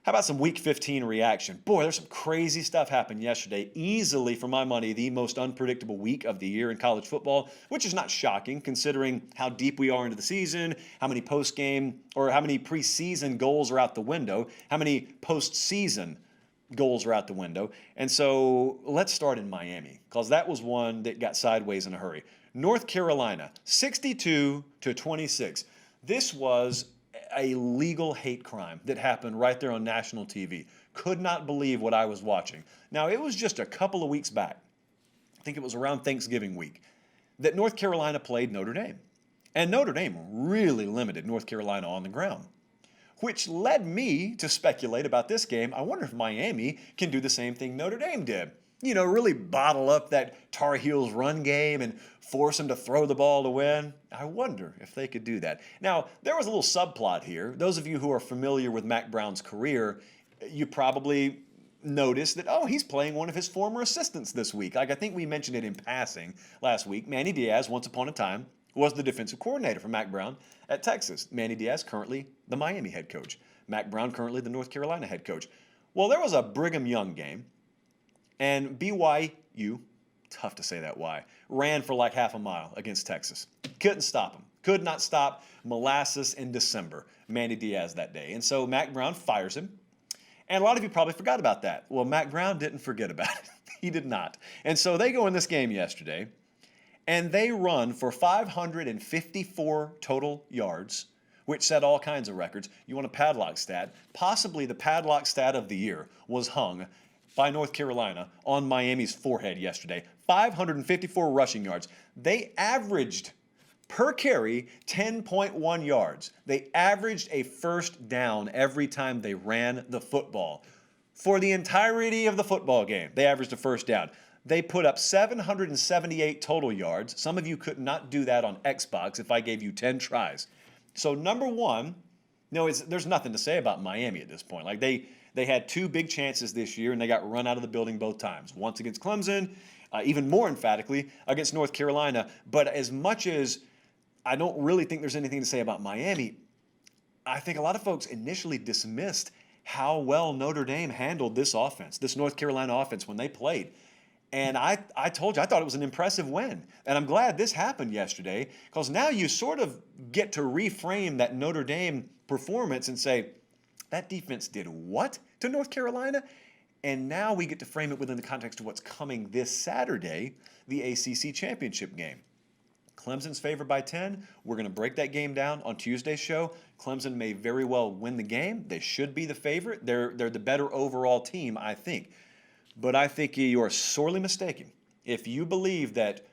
How about some Week 15 reaction? Boy, there's some crazy stuff happened yesterday. Easily, for my money, the most unpredictable week of the year in college football, which is not shocking considering how deep we are into the season, how many post-game or how many preseason goals are out the window, how many postseason goals are out the window. And so let's start in Miami because that was one that got sideways in a hurry. North Carolina, 62-26. This was a legal hate crime that happened right there on national TV. Could not believe what I was watching. Now, it was just a couple of weeks back, I think it was around Thanksgiving week, that North Carolina played Notre Dame. And Notre Dame really limited North Carolina on the ground, which led me to speculate about this game. I wonder if Miami can do the same thing Notre Dame did. You know, really bottle up that Tar Heels run game and force them to throw the ball to win. I wonder if they could do that. Now, there was a little subplot here. Those of you who are familiar with Mack Brown's career, you probably noticed that, oh, he's playing one of his former assistants this week. Like I think we mentioned it in passing last week. Manny Diaz, once upon a time, was the defensive coordinator for Mack Brown at Texas. Manny Diaz, currently the Miami head coach. Mack Brown, currently the North Carolina head coach. Well, there was a Brigham Young game, and BYU, tough to say that Y, ran for like half a mile against Texas. Couldn't stop him. Could not stop molasses in December, Manny Diaz that day. And so Mack Brown fires him. And a lot of you probably forgot about that. Well, Mack Brown didn't forget about it. He did not. And so they go in this game yesterday, and they run for 554 total yards, which set all kinds of records. You want a padlock stat? Possibly the padlock stat of the year was hung by North Carolina on Miami's forehead yesterday. 554 rushing yards. They averaged per carry 10.1 yards. They averaged a first down every time they ran the football. For the entirety of the football game, they averaged a first down. They put up 778 total yards. Some of you could not do that on Xbox if I gave you 10 tries. So number one, no, there's nothing to say about Miami at this point. Like they had two big chances this year, and they got run out of the building both times. Once against Clemson, even more emphatically against North Carolina. But as much as I don't really think there's anything to say about Miami, I think a lot of folks initially dismissed how well Notre Dame handled this offense, this North Carolina offense when they played. And I told you, I thought it was an impressive win. And I'm glad this happened yesterday because now you sort of get to reframe that Notre Dame performance and say, that defense did what to North Carolina? And now we get to frame it within the context of what's coming this Saturday, the ACC championship game. Clemson's favored by 10. We're going to break that game down on Tuesday's show. Clemson may very well win the game. They should be the favorite. They're the better overall team, I think. But I think you are sorely mistaken if you believe that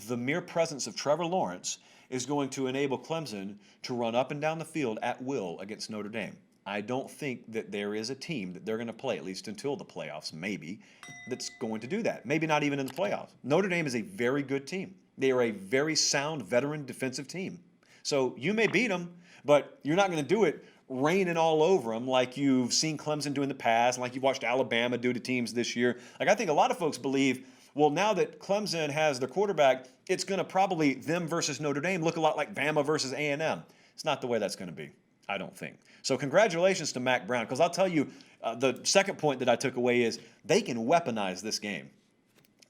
the mere presence of Trevor Lawrence is going to enable Clemson to run up and down the field at will against Notre Dame. I don't think that there is a team that they're going to play, at least until the playoffs, maybe, that's going to do that. Maybe not even in the playoffs. Notre Dame is a very good team. They are a very sound veteran defensive team. So you may beat them, but you're not going to do it raining all over them like you've seen Clemson do in the past, and like you've watched Alabama do to teams this year. Like I think a lot of folks believe, well, now that Clemson has their quarterback, it's going to probably them versus Notre Dame look a lot like Bama versus A&M. It's not the way that's going to be, I don't think. So congratulations to Mack Brown, because I'll tell you, the second point that I took away is they can weaponize this game.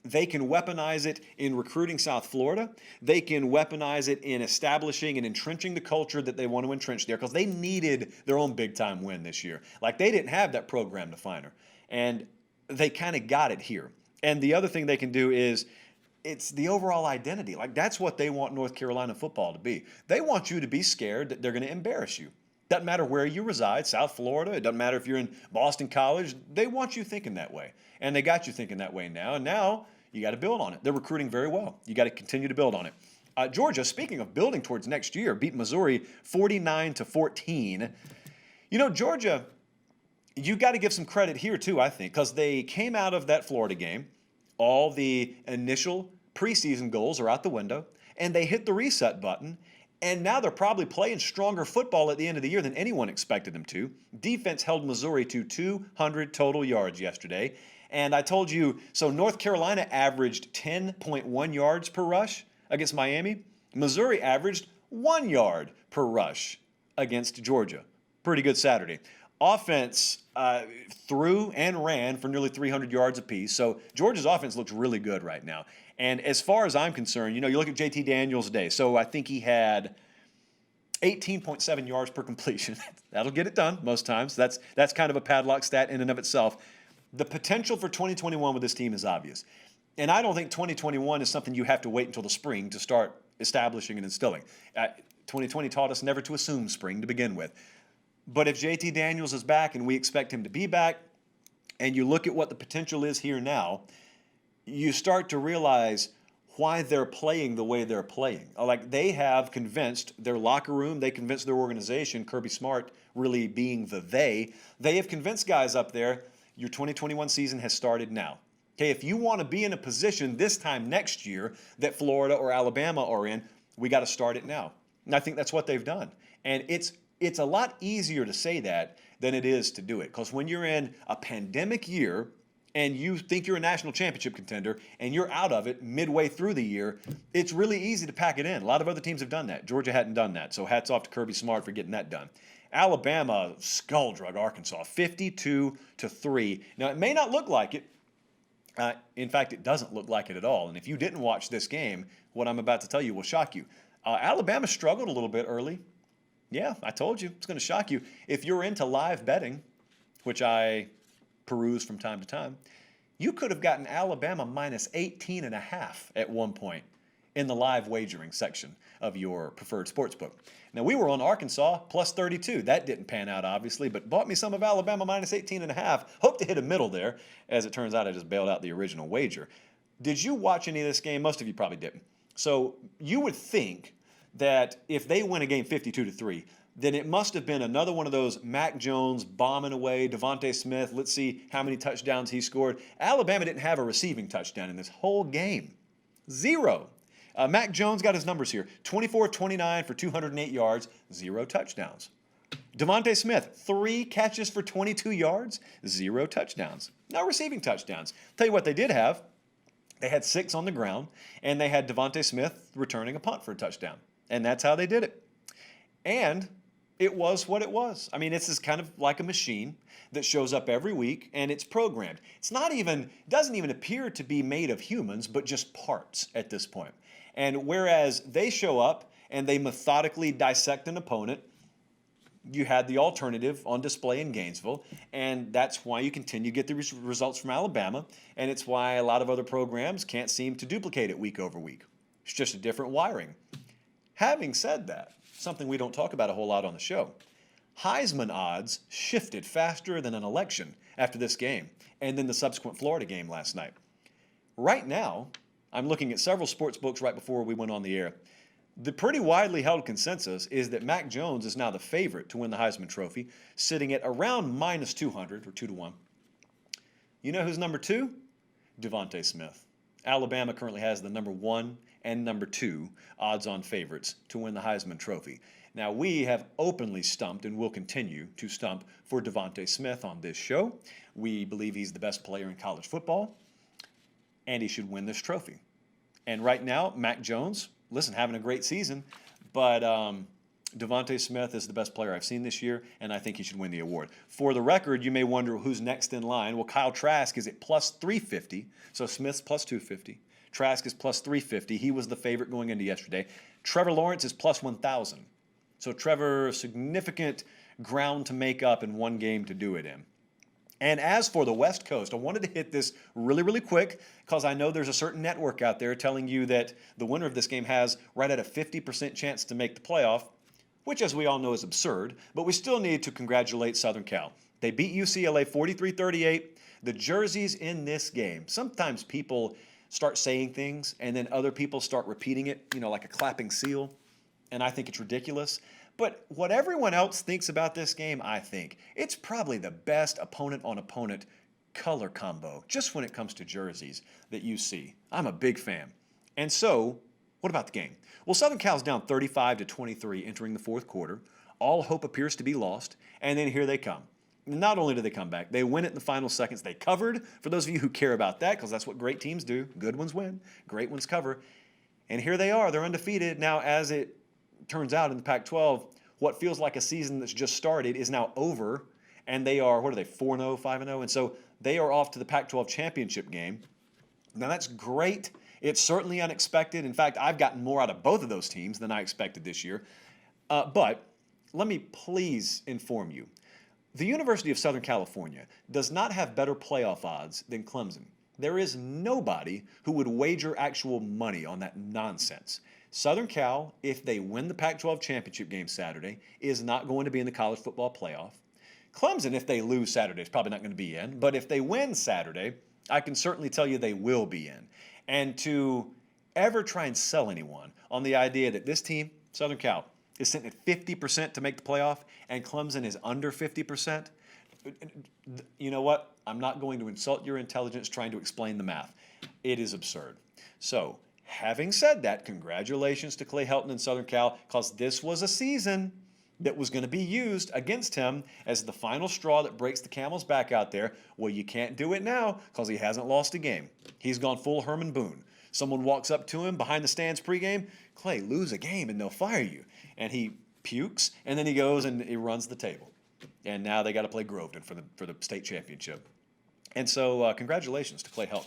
They can weaponize it in recruiting South Florida. They can weaponize it in establishing and entrenching the culture that they want to entrench there because they needed their own big-time win this year. Like they didn't have that program definer, and they kind of got it here. And the other thing they can do is it's the overall identity. Like that's what they want North Carolina football to be. They want you to be scared that they're going to embarrass you. Doesn't matter where you reside, South Florida. It doesn't matter if you're in Boston College. They want you thinking that way, and they got you thinking that way now. And now you got to build on it. They're recruiting very well. You got to continue to build on it. Georgia, speaking of building towards next year, beat Missouri 49-14. You know, Georgia, you got to give some credit here too, I think, because they came out of that Florida game. All the initial preseason goals are out the window, and they hit the reset button. And now they're probably playing stronger football at the end of the year than anyone expected them to. Defense held Missouri to 200 total yards yesterday. And I told you, so North Carolina averaged 10.1 yards per rush against Miami. Missouri averaged 1 yard per rush against Georgia. Pretty good Saturday. Offense threw and ran for nearly 300 yards apiece. So Georgia's offense looks really good right now. And as far as I'm concerned, you look at JT Daniels' day. So I think he had 18.7 yards per completion. That'll get it done most times. That's kind of a padlock stat in and of itself. The potential for 2021 with this team is obvious. And I don't think 2021 is something you have to wait until the spring to start establishing and instilling. 2020 taught us never to assume spring to begin with. But if JT Daniels is back, and we expect him to be back, and you look at what the potential is here now, you start to realize why they're playing the way they're playing. Like, they have convinced their locker room, they convinced their organization, Kirby Smart really being the they have convinced guys up there, your 2021 season has started now. Okay, if you want to be in a position this time next year that Florida or Alabama are in, we got to start it now. And I think that's what they've done. And it's a lot easier to say that than it is to do it. Because when you're in a pandemic year and you think you're a national championship contender and you're out of it midway through the year, it's really easy to pack it in. A lot of other teams have done that. Georgia hadn't done that. So hats off to Kirby Smart for getting that done. Alabama skull drug Arkansas 52-3. Now, it may not look like it. In fact, it doesn't look like it at all. And if you didn't watch this game, what I'm about to tell you will shock you. Alabama struggled a little bit early. Yeah, I told you. It's going to shock you. If you're into live betting, which I peruse from time to time, you could have gotten Alabama minus 18.5 at one point in the live wagering section of your preferred sports book. Now, we were on Arkansas plus 32. That didn't pan out, obviously, but bought me some of Alabama minus 18.5. Hope to hit a middle there. As it turns out, I just bailed out the original wager. Did you watch any of this game? Most of you probably didn't. So you would think that if they win a game 52-3, then it must have been another one of those Mac Jones bombing away, Devontae Smith. Let's see how many touchdowns he scored. Alabama didn't have a receiving touchdown in this whole game. 0. Mac Jones got his numbers here. 24-29 for 208 yards, 0 touchdowns. Devontae Smith, 3 catches for 22 yards, 0 touchdowns. No receiving touchdowns. Tell you what they did have. They had 6 on the ground, and they had Devontae Smith returning a punt for a touchdown. And that's how they did it. And it was what it was. I mean, this is kind of like a machine that shows up every week, and it's programmed. Doesn't even appear to be made of humans, but just parts at this point. And whereas they show up and they methodically dissect an opponent, you had the alternative on display in Gainesville, and that's why you continue to get the results from Alabama, and it's why a lot of other programs can't seem to duplicate it week over week. It's just a different wiring. Having said that, something we don't talk about a whole lot on the show, Heisman odds shifted faster than an election after this game and then the subsequent Florida game last night. Right now, I'm looking at several sports books right before we went on the air. The pretty widely held consensus is that Mac Jones is now the favorite to win the Heisman Trophy, sitting at around minus 200 or 2-1. You know who's number 2? Devontae Smith. Alabama currently has the number 1 and number 2 odds-on favorites to win the Heisman Trophy. Now, we have openly stumped and will continue to stump for Devontae Smith on this show. We believe he's the best player in college football, and he should win this trophy. And right now, Mac Jones, listen, having a great season, but Devontae Smith is the best player I've seen this year, and I think he should win the award. For the record, you may wonder who's next in line. Well, Kyle Trask is at plus 350, so Smith's plus 250. Trask is plus 350. He was the favorite going into yesterday. Trevor Lawrence is plus 1,000. So Trevor, significant ground to make up in one game to do it in. And as for the West Coast, I wanted to hit this really, really quick because I know there's a certain network out there telling you that the winner of this game has right at a 50% chance to make the playoff, which, as we all know, is absurd. But we still need to congratulate Southern Cal. They beat UCLA 43-38. The jerseys in this game, sometimes people start saying things and then other people start repeating it, like a clapping seal. And I think it's ridiculous. But what everyone else thinks about this game, I think it's probably the best opponent-on-opponent color combo, just when it comes to jerseys, that you see. I'm a big fan. And so, what about the game? Well, Southern Cal's down 35-23 entering the fourth quarter. All hope appears to be lost. And then here they come. Not only do they come back, they win it in the final seconds. They covered, for those of you who care about that, because that's what great teams do. Good ones win, great ones cover. And here they are. They're undefeated. Now, as it turns out in the Pac-12, what feels like a season that's just started is now over, and they are, what are they, 4-0, 5-0? And so they are off to the Pac-12 championship game. Now, that's great. It's certainly unexpected. In fact, I've gotten more out of both of those teams than I expected this year. But let me please inform you. The University of Southern California does not have better playoff odds than Clemson. There is nobody who would wager actual money on that nonsense. Southern Cal, if they win the Pac-12 championship game Saturday, is not going to be in the college football playoff. Clemson, if they lose Saturday, is probably not going to be in. But if they win Saturday, I can certainly tell you they will be in. And to ever try and sell anyone on the idea that this team, Southern Cal, is sitting at 50% to make the playoff and Clemson is under 50%, you know what? I'm not going to insult your intelligence trying to explain the math. It is absurd. So, having said that, congratulations to Clay Helton and Southern Cal, because this was a season that was going to be used against him as the final straw that breaks the camel's back out there. Well, you can't do it now because he hasn't lost a game. He's gone full Herman Boone. Someone walks up to him behind the stands pregame, Clay, lose a game and they'll fire you. And he pukes, and then he goes and he runs the table. And now they got to play Groveton for the state championship. And so congratulations to Clay Helton.